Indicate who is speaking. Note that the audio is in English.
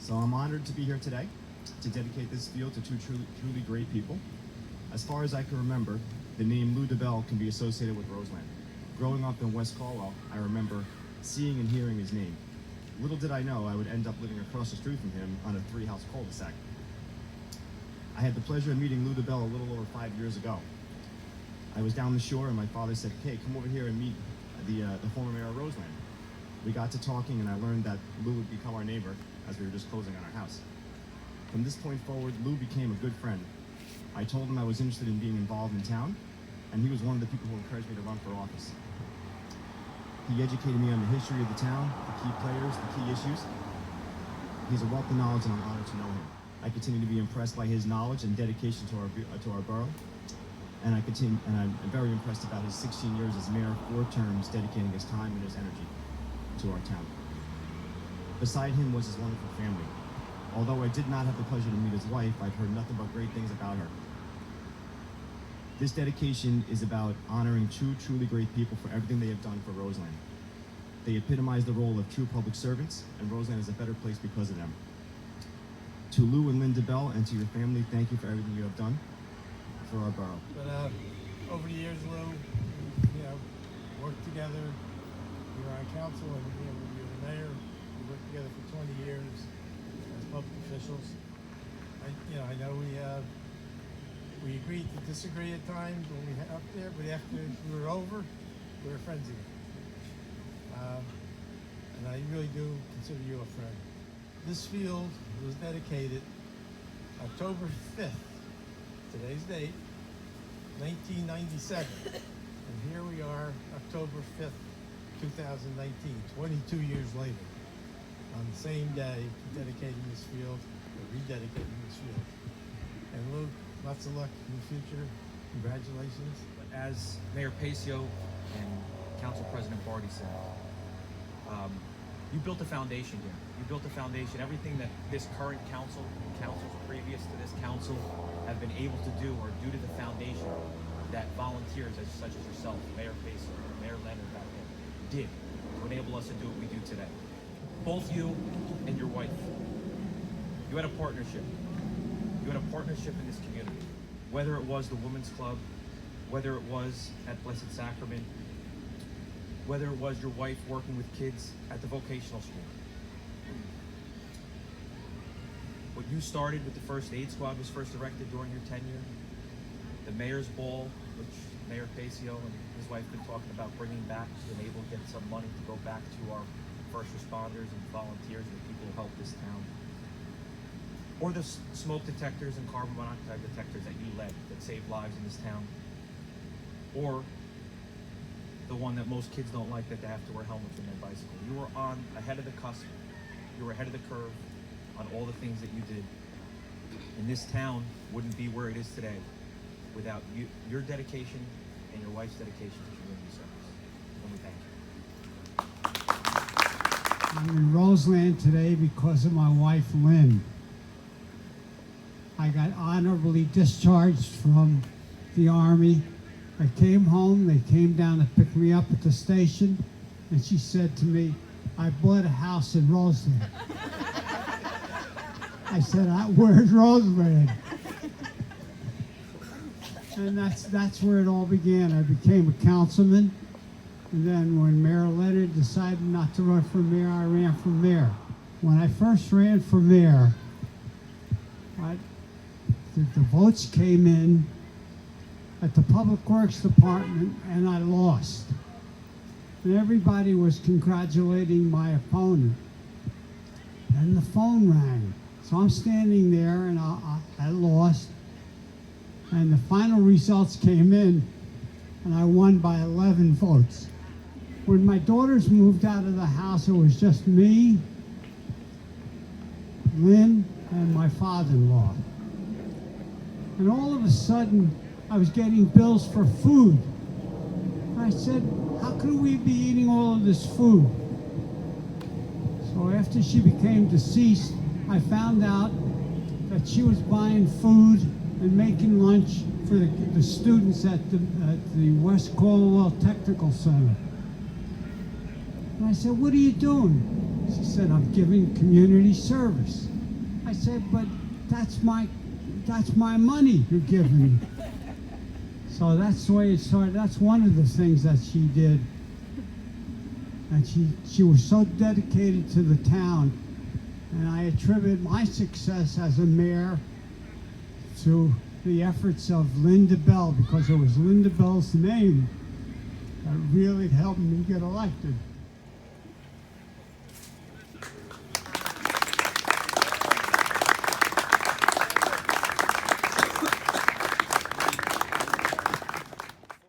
Speaker 1: So I'm honored to be here today to dedicate this field to two truly great people. As far as I can remember, the name Lou DeBell can be associated with Roseland. Growing up in West Caldwell, I remember seeing and hearing his name. Little did I know I would end up living across the street from him on a 3-house cul-de-sac. I had the pleasure of meeting Lou DeBell a little over 5 years ago. I was down the shore and my father said, "Hey, come over here and meet the former mayor of Roseland." We got to talking and I learned that Lou would become our neighbor as we were just closing on our house. From this point forward, Lou became a good friend. I told him I was interested in being involved in town, and he was one of the people who encouraged me to run for office. He educated me on the history of the town, the key players, the key issues. He's a wealth of knowledge and I'm honored to know him. I continue to be impressed by his knowledge and dedication to our borough. And I'm very impressed about his 16 years as mayor, 4 terms, dedicating his time and his energy to our town. Beside him was his wonderful family. Although I did not have the pleasure to meet his wife, I've heard nothing but great things about her. This dedication is about honoring two truly great people for everything they have done for Roseland. They epitomize the role of true public servants, and Roseland is a better place because of them. To Lou and Linda Bell and to your family, thank you for everything you have done for our borough.
Speaker 2: But over the years, Lou, worked together. We were on council, and we were the mayor. We worked together for 20 years as public officials. I know we agreed to disagree at times when we were up there, but after we were over, we were friends again. And I really do consider you a friend. This field was dedicated October 5th, today's date, 1997. And here we are, October 5th, 2019, 22 years later, on the same day, dedicating this field, or rededicating this field. And Lou, lots of luck in the future. Congratulations.
Speaker 3: As Mayor Pacio and Council President Barty said, you built a foundation here. You built a foundation. Everything that this current council and councils previous to this council have been able to do are due to the foundation that volunteers such as yourself, Mayor Pacio, Mayor Leonard back then, did to enable us to do what we do today. Both you and your wife, you had a partnership. You had a partnership in this community. Whether it was the Women's Club, whether it was at Blessed Sacrament, whether it was your wife working with kids at the vocational school. What you started with the First Aid Squad was first erected during your tenure. The Mayor's Ball, which Mayor Pacio and his wife have been talking about bringing back to enable to get some money to go back to our first responders and volunteers and the people who help this town. Or the smoke detectors and carbon monoxide detectors that you led that saved lives in this town. Or the one that most kids don't like, that they have to wear helmets on their bicycle. You were ahead of the cusp. You were ahead of the curve on all the things that you did. And this town wouldn't be where it is today without your dedication and your wife's dedication to community service. And we thank you.
Speaker 4: I'm in Roseland today because of my wife, Lynn. I got honorably discharged from the Army. I came home, they came down to pick me up at the station, and she said to me, "I bought a house in Roseland." I said, "Where's Roseland?" And that's where it all began. I became a councilman, and then when Mayor Leonard decided not to run for mayor, I ran for mayor. When I first ran for mayor, the votes came in at the Public Works Department, and I lost. And everybody was congratulating my opponent. And the phone rang. So I'm standing there, and I lost. And the final results came in, and I won by 11 votes. When my daughters moved out of the house, it was just me, Lynn, and my father-in-law. And all of a sudden, I was getting bills for food. And I said, how could we be eating all of this food? So after she became deceased, I found out that she was buying food and making lunch for the students at the West Caldwell Technical Center. And I said, what are you doing? She said, I'm giving community service. I said, but that's my money you're giving me. So that's the way it started. That's one of the things that she did. And she was so dedicated to the town. And I attribute my success as a mayor to the efforts of Linda Bell, because it was Linda Bell's name that really helped me get elected.